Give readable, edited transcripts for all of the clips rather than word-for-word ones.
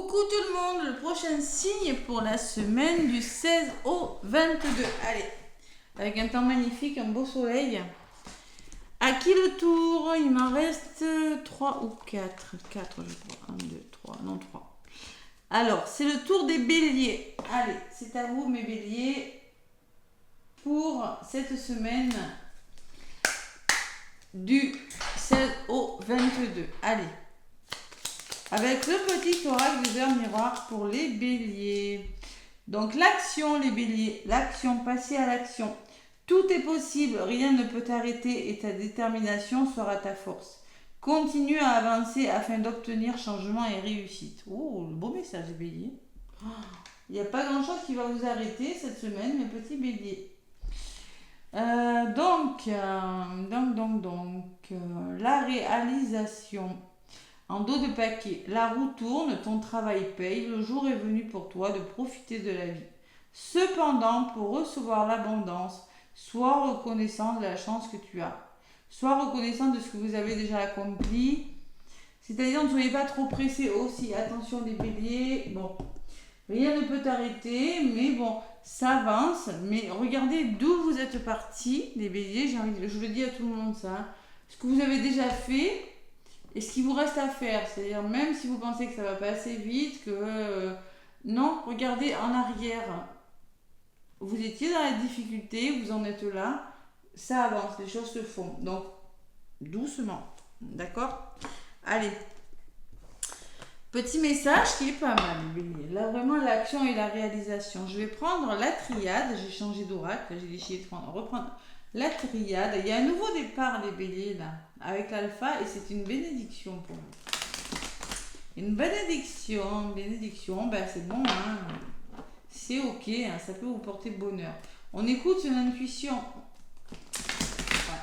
Coucou tout le monde, le prochain signe pour la semaine du 16 au 22. Allez, avec un temps magnifique, un beau soleil. À qui le tour? Il m'en reste 3 ou 4. 4 je crois. 1, 2, 3. Non, 3. Alors, c'est le tour des béliers. Allez, c'est à vous mes béliers pour cette semaine du 16 au 22. Allez. Avec le petit oracle du verre miroir pour les béliers. Donc l'action, les béliers, l'action, passer à l'action. Tout est possible, rien ne peut t'arrêter et ta détermination sera ta force. Continue à avancer afin d'obtenir changement et réussite. Oh, le beau message, bélier. Il n'y a pas grand-chose qui va vous arrêter cette semaine, mes petits béliers. La réalisation. En dos de paquet, la roue tourne, ton travail paye, le jour est venu pour toi de profiter de la vie. Cependant, pour recevoir l'abondance, sois reconnaissant de la chance que tu as. Sois reconnaissant de ce que vous avez déjà accompli. C'est-à-dire, ne soyez pas trop pressés aussi. Attention les béliers, bon, rien ne peut t'arrêter, mais bon, ça avance. Mais regardez d'où vous êtes partis, les béliers, je le dis à tout le monde ça. Hein. Ce que vous avez déjà fait, et ce qu'il vous reste à faire, c'est-à-dire même si vous pensez que ça va pas assez vite, que non, regardez en arrière. Vous étiez dans la difficulté, vous en êtes là, ça avance, les choses se font. Donc, doucement, d'accord? Allez. Petit message qui est pas mal, bélier. Là, vraiment, l'action et la réalisation. Je vais prendre la triade, j'ai changé d'oracle, j'ai décidé de reprendre la triade. Il y a un nouveau départ, les béliers, là, avec l'alpha, et c'est une bénédiction pour vous. Une bénédiction, ben c'est bon, hein. C'est ok, hein, ça peut vous porter bonheur. On écoute son intuition. Ouais.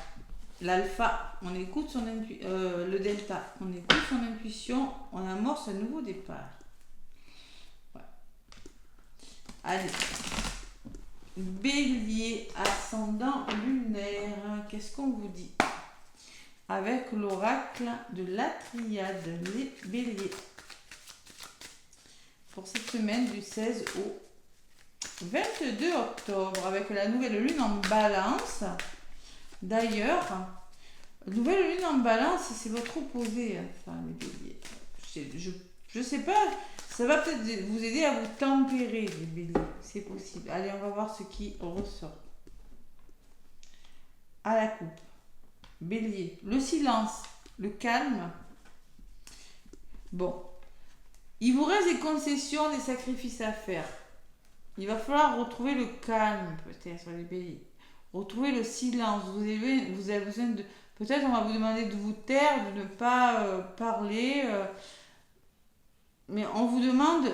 L'alpha, on écoute son le delta, on écoute son intuition, on amorce un nouveau départ. Ouais. Allez. Bélier, ascendant lunaire, qu'est-ce qu'on vous dit? Avec l'oracle de la triade, les béliers. Pour cette semaine du 16 au 22 octobre, avec la nouvelle lune en balance. D'ailleurs, nouvelle lune en balance, c'est votre opposé, enfin, les béliers. Je sais pas, ça va peut-être vous aider à vous tempérer, les béliers. C'est possible. Allez, on va voir ce qui ressort. À la coupe. Bélier. Le silence, le calme. Bon. Il vous reste des concessions, des sacrifices à faire. Il va falloir retrouver le calme, peut-être, les béliers. Retrouver le silence. Vous avez besoin de... Peut-être on va vous demander de vous taire, de ne pas parler. Mais on vous demande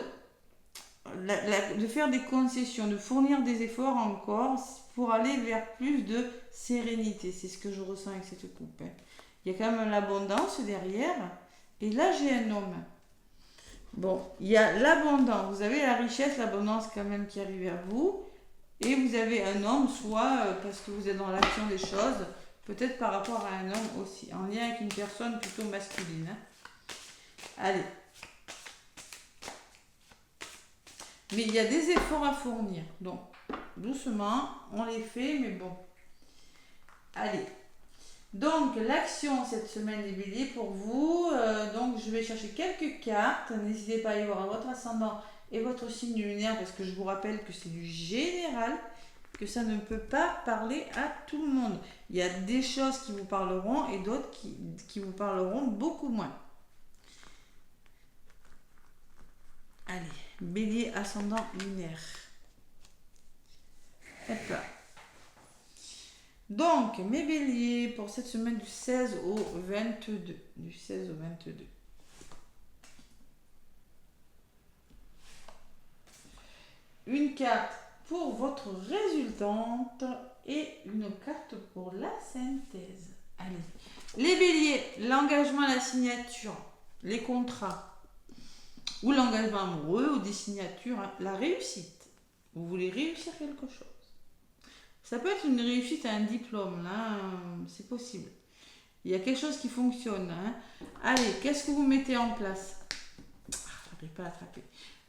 de faire des concessions, de fournir des efforts encore pour aller vers plus de sérénité. C'est ce que je ressens avec cette coupe. Hein. Il y a quand même l'abondance derrière. Et là, j'ai un homme. Bon, il y a l'abondance. Vous avez la richesse, l'abondance quand même qui arrive à vous. Et vous avez un homme, soit parce que vous êtes dans l'action des choses, peut-être par rapport à un homme aussi, en lien avec une personne plutôt masculine. Hein. Allez. Mais il y a des efforts à fournir. Donc, doucement, on les fait, mais bon. Allez. Donc, l'action cette semaine des béliers pour vous. Donc, je vais chercher quelques cartes. N'hésitez pas à aller voir votre ascendant et votre signe lunaire parce que je vous rappelle que c'est du général, que ça ne peut pas parler à tout le monde. Il y a des choses qui vous parleront et d'autres qui vous parleront beaucoup moins. Allez. Bélier, ascendant lunaire. Hop là. Donc, mes béliers, pour cette semaine du 16 au 22. Du 16 au 22. Une carte pour votre résultante et une carte pour la synthèse. Allez. Les béliers, l'engagement, la signature, les contrats. Ou l'engagement amoureux, ou des signatures, hein, la réussite. Vous voulez réussir quelque chose. Ça peut être une réussite à un diplôme, là, c'est possible. Il y a quelque chose qui fonctionne. Hein. Allez, qu'est-ce que vous mettez en place? n'arrive pas à l'attraper.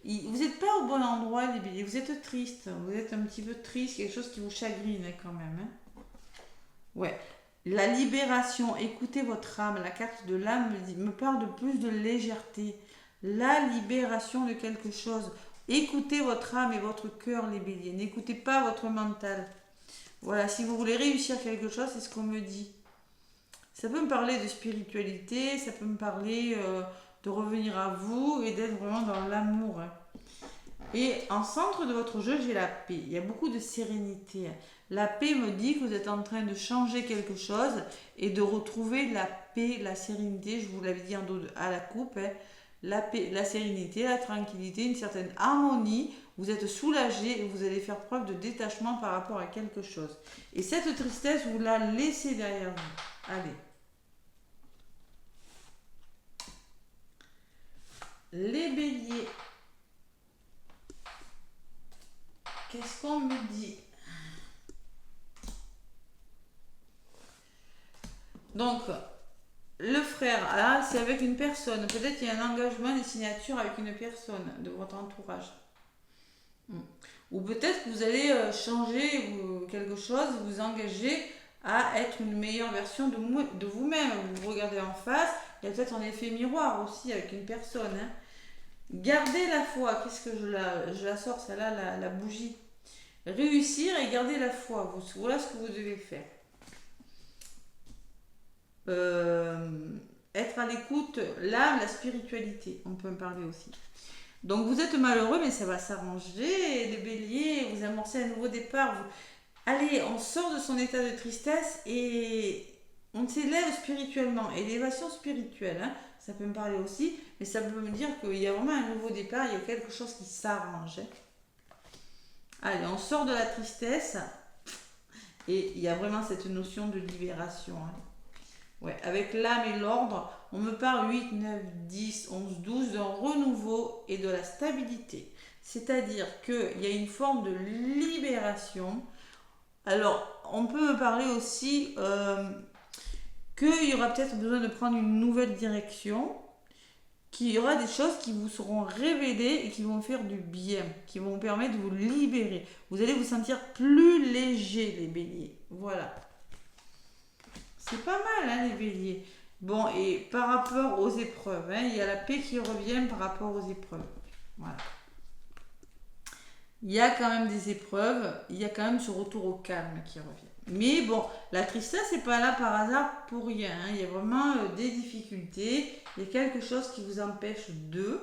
Vous n'êtes pas au bon endroit, les béliers. Vous êtes triste. Vous êtes un petit peu triste. Quelque chose qui vous chagrine quand même. Hein. Ouais. La libération. Écoutez votre âme. La carte de l'âme me parle de plus de légèreté. La libération de quelque chose. Écoutez votre âme et votre cœur, les béliers. N'écoutez pas votre mental. Voilà. Si vous voulez réussir quelque chose, c'est ce qu'on me dit. Ça peut me parler de spiritualité. Ça peut me parler... de revenir à vous et d'être vraiment dans l'amour. Et en centre de votre jeu, j'ai la paix. Il y a beaucoup de sérénité. La paix me dit que vous êtes en train de changer quelque chose et de retrouver la paix, la sérénité. Je vous l'avais dit en dos à la coupe. La paix, la sérénité, la tranquillité, une certaine harmonie. Vous êtes soulagé et vous allez faire preuve de détachement par rapport à quelque chose. Et cette tristesse, vous la laissez derrière vous. Allez. Les béliers, qu'est-ce qu'on me dit? Donc, le frère, là, c'est avec une personne. Peut-être qu'il y a un engagement, une signature avec une personne de votre entourage. Ou peut-être que vous allez changer quelque chose, vous engager à être une meilleure version de vous-même. Vous regardez en face, il y a peut-être un effet miroir aussi avec une personne. Hein. Gardez la foi. Qu'est-ce que je la sors, celle-là, la bougie. Réussir et garder la foi. Voilà ce que vous devez faire. Être à l'écoute, l'âme, la spiritualité. On peut en parler aussi. Donc vous êtes malheureux, mais ça va s'arranger. Les béliers, vous amorcez un nouveau départ. Allez, on sort de son état de tristesse et on s'élève spirituellement. Élévation spirituelle, hein. Ça peut me parler aussi, mais ça peut me dire qu'il y a vraiment un nouveau départ, il y a quelque chose qui s'arrange. Allez, on sort de la tristesse et il y a vraiment cette notion de libération. Hein. Ouais, avec l'âme et l'ordre, on me parle 8, 9, 10, 11, 12 d'un renouveau et de la stabilité. C'est-à-dire qu'il y a une forme de libération. Alors, on peut me parler aussi qu'il y aura peut-être besoin de prendre une nouvelle direction, qu'il y aura des choses qui vous seront révélées et qui vont faire du bien, qui vont vous permettre de vous libérer. Vous allez vous sentir plus léger, les béliers. Voilà. C'est pas mal, hein, les béliers. Bon, et par rapport aux épreuves, hein, il y a la paix qui revient par rapport aux épreuves. Voilà. Il y a quand même des épreuves, il y a quand même ce retour au calme qui revient. Mais bon, la tristesse n'est pas là par hasard pour rien. Hein. Il y a vraiment des difficultés, il y a quelque chose qui vous empêche de...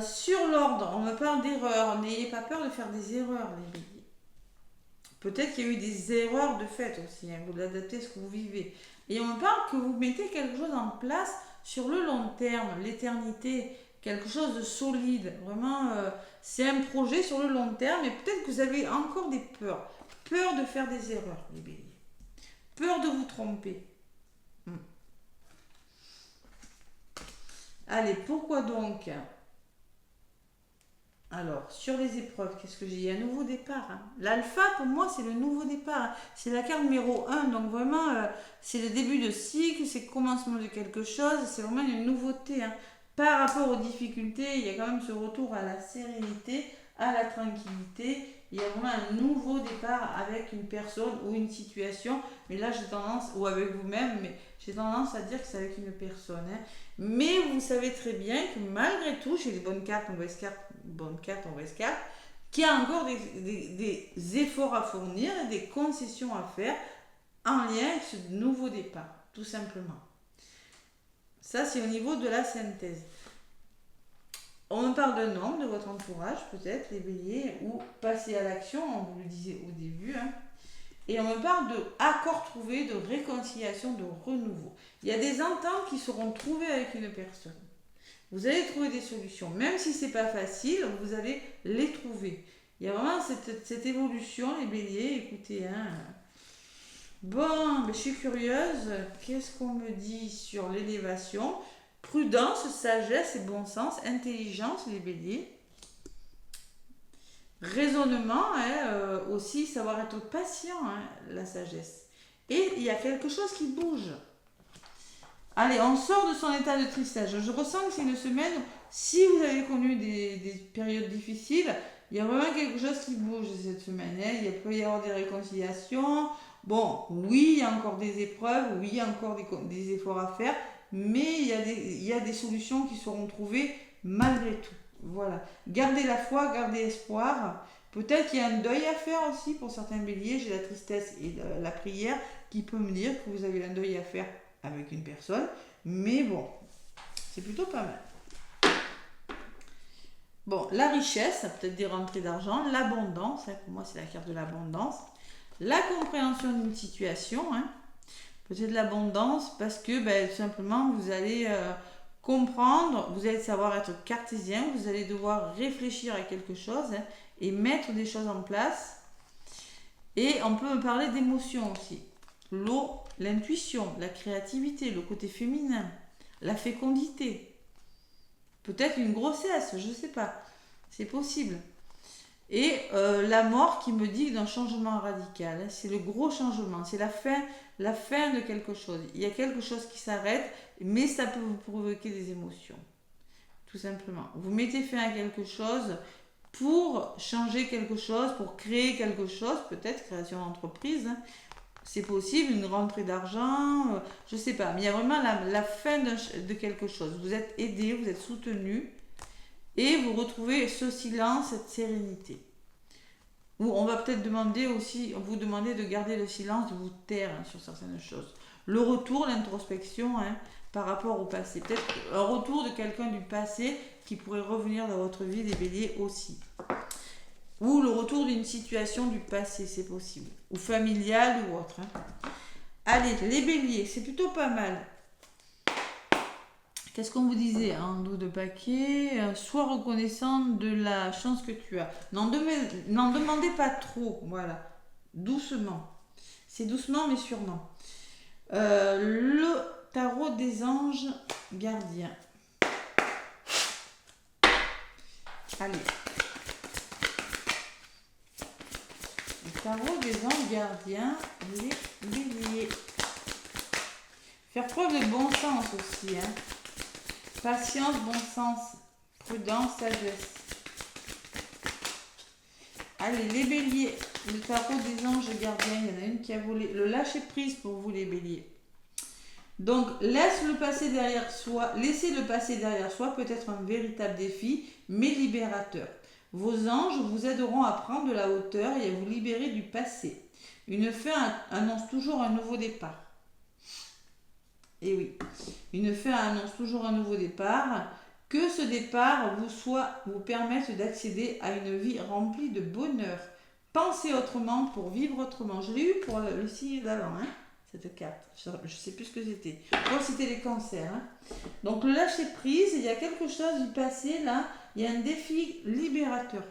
sur l'ordre, on me parle d'erreurs. N'ayez pas peur de faire des erreurs, les béliers. Peut-être qu'il y a eu des erreurs de fait aussi, hein. Vous l'adaptez à ce que vous vivez. Et on me parle que vous mettez quelque chose en place sur le long terme, l'éternité, quelque chose de solide. Vraiment, c'est un projet sur le long terme et peut-être que vous avez encore des peurs. Peur de faire des erreurs, les béliers. Peur de vous tromper. Allez, pourquoi donc? Alors, sur les épreuves, qu'est-ce que j'ai? Il y a un nouveau départ. Hein. L'alpha, pour moi, c'est le nouveau départ. Hein. C'est la carte numéro 1. Donc, vraiment, c'est le début de cycle, c'est le commencement de quelque chose. C'est vraiment une nouveauté. Hein. Par rapport aux difficultés, il y a quand même ce retour à la sérénité, à la tranquillité. Il y a vraiment un nouveau départ avec une personne ou une situation. Mais là, j'ai tendance, ou avec vous-même, mais j'ai tendance à dire que c'est avec une personne. Hein. Mais vous savez très bien que malgré tout, chez les bonnes cartes, mauvaises cartes, qu'il y a encore des efforts à fournir, des concessions à faire en lien avec ce nouveau départ, tout simplement. Ça, c'est au niveau de la synthèse. On me parle d'un homme de votre entourage, peut-être, les béliers, ou passer à l'action, on vous le disait au début. Hein. Et on me parle d'accords trouvés, de réconciliation, de renouveau. Il y a des ententes qui seront trouvées avec une personne. Vous allez trouver des solutions. Même si ce n'est pas facile, vous allez les trouver. Il y a vraiment cette évolution, les béliers. Écoutez, hein. Bon, je suis curieuse. Qu'est-ce qu'on me dit sur l'élévation? Prudence, sagesse et bon sens, intelligence, les béliers. Raisonnement, hein, aussi savoir être patient, hein, la sagesse. Et il y a quelque chose qui bouge. Allez, on sort de son état de tristesse. Je ressens que c'est une semaine, si vous avez connu des périodes difficiles, il y a vraiment quelque chose qui bouge cette semaine. Hein. Il peut y avoir des réconciliations. Bon, oui, il y a encore des épreuves, oui, il y a encore des efforts à faire, mais il y a des solutions qui seront trouvées malgré tout. Voilà. Gardez la foi, gardez espoir. Peut-être qu'il y a un deuil à faire aussi pour certains béliers. J'ai la tristesse et la prière qui peut me dire que vous avez un deuil à faire avec une personne. Mais bon, c'est plutôt pas mal. Bon, la richesse, ça peut être des rentrées d'argent, l'abondance, hein, pour moi c'est la carte de l'abondance, la compréhension d'une situation, hein, peut-être l'abondance parce que tout simplement vous allez comprendre, vous allez savoir être cartésien, vous allez devoir réfléchir à quelque chose hein, et mettre des choses en place. Et on peut me parler d'émotions aussi. L'eau, l'intuition, la créativité, le côté féminin, la fécondité. Peut-être une grossesse, je ne sais pas. C'est possible. Et la mort qui me dit d'un changement radical. C'est le gros changement. C'est la fin de quelque chose. Il y a quelque chose qui s'arrête, mais ça peut vous provoquer des émotions. Tout simplement. Vous mettez fin à quelque chose pour changer quelque chose, pour créer quelque chose, peut-être création d'entreprise. Hein. C'est possible, une rentrée d'argent, je ne sais pas. Mais il y a vraiment la fin de quelque chose. Vous êtes aidé, vous êtes soutenu et vous retrouvez ce silence, cette sérénité. Ou on va peut-être vous demander de garder le silence, de vous taire hein, sur certaines choses. Le retour, l'introspection hein, par rapport au passé. Peut-être un retour de quelqu'un du passé qui pourrait revenir dans votre vie, des béliers aussi. Ou le retour d'une situation du passé, c'est possible. Ou familiale ou autre. Hein. Allez, les béliers, c'est plutôt pas mal. Qu'est-ce qu'on vous disait en dos de paquet? Sois reconnaissant de la chance que tu as. N'en demandez pas trop, voilà. Doucement. C'est doucement mais sûrement. Le tarot des anges gardiens. Allez. Le tarot des anges gardiens, les béliers. Faire preuve de bon sens aussi, hein. Patience, bon sens, prudence, sagesse. Allez, les béliers, le tarot des anges gardiens, il y en a une qui a volé. Le lâcher prise pour vous, les béliers. Donc, laissez le passé derrière soi peut être un véritable défi, mais libérateur. Vos anges vous aideront à prendre de la hauteur et à vous libérer du passé. Une fin annonce toujours un nouveau départ. Et oui, une fin annonce toujours un nouveau départ. Que ce départ vous permette d'accéder à une vie remplie de bonheur. Pensez autrement pour vivre autrement. Je l'ai eu pour le signe d'avant, hein, cette carte. Je ne sais plus ce que c'était. Bon, c'était les cancers. Hein. Donc le lâcher prise, il y a quelque chose du passé là. Il y a un défi libérateur.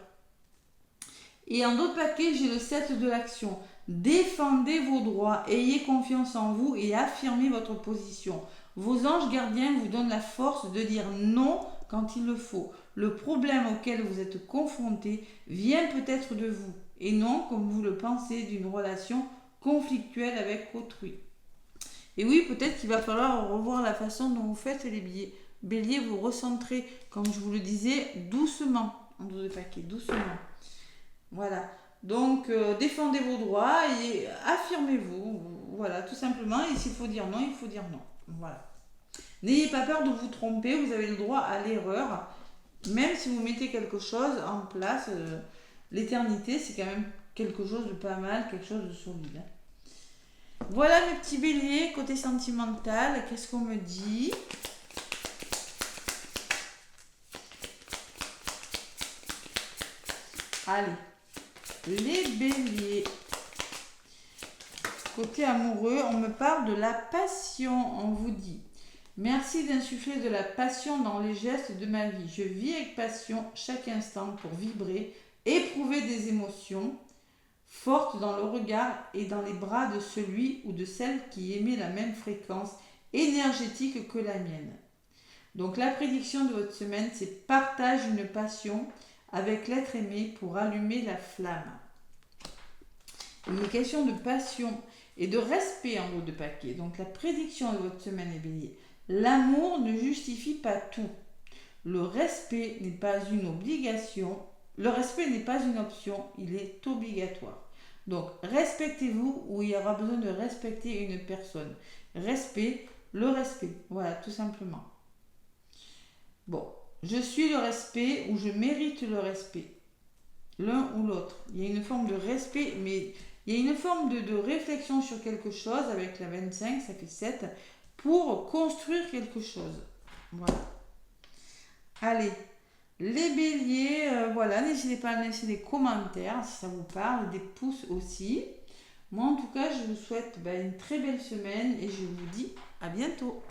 Et en d'autres paquets, j'ai le 7 de l'action. Défendez vos droits, ayez confiance en vous et affirmez votre position. Vos anges gardiens vous donnent la force de dire non quand il le faut. Le problème auquel vous êtes confronté vient peut-être de vous et non, comme vous le pensez, d'une relation conflictuelle avec autrui. Et oui, peut-être qu'il va falloir revoir la façon dont vous faites les billets. Bélier, vous recentrez, comme je vous le disais, doucement, en dos de paquet, doucement. Voilà. Donc, défendez vos droits et affirmez-vous. Voilà, tout simplement. Et s'il faut dire non, il faut dire non. Voilà. N'ayez pas peur de vous tromper. Vous avez le droit à l'erreur. Même si vous mettez quelque chose en place, l'éternité, c'est quand même quelque chose de pas mal, quelque chose de solide. Hein. Voilà mes petits béliers, côté sentimental. Qu'est-ce qu'on me dit ? Allez. Les béliers. Côté amoureux, on me parle de la passion. On vous dit, merci d'insuffler de la passion dans les gestes de ma vie. Je vis avec passion chaque instant pour vibrer, éprouver des émotions fortes dans le regard et dans les bras de celui ou de celle qui émet la même fréquence énergétique que la mienne. Donc la prédiction de votre semaine, c'est partage une passion avec l'être aimé pour allumer la flamme. Il est question de passion et de respect en haut de paquet. Donc la prédiction de votre semaine est bélier. L'amour ne justifie pas tout. Le respect n'est pas une obligation. Le respect n'est pas une option, il est obligatoire. Donc, respectez-vous ou il y aura besoin de respecter une personne. Respect, le respect. Voilà, tout simplement. Bon, je suis le respect ou je mérite le respect. L'un ou l'autre. Il y a une forme de respect, mais il y a une forme de réflexion sur quelque chose avec la 25, ça fait 7, pour construire quelque chose. Voilà. Allez, les béliers, voilà, n'hésitez pas à laisser des commentaires si ça vous parle, des pouces aussi. Moi, en tout cas, je vous souhaite une très belle semaine et je vous dis à bientôt.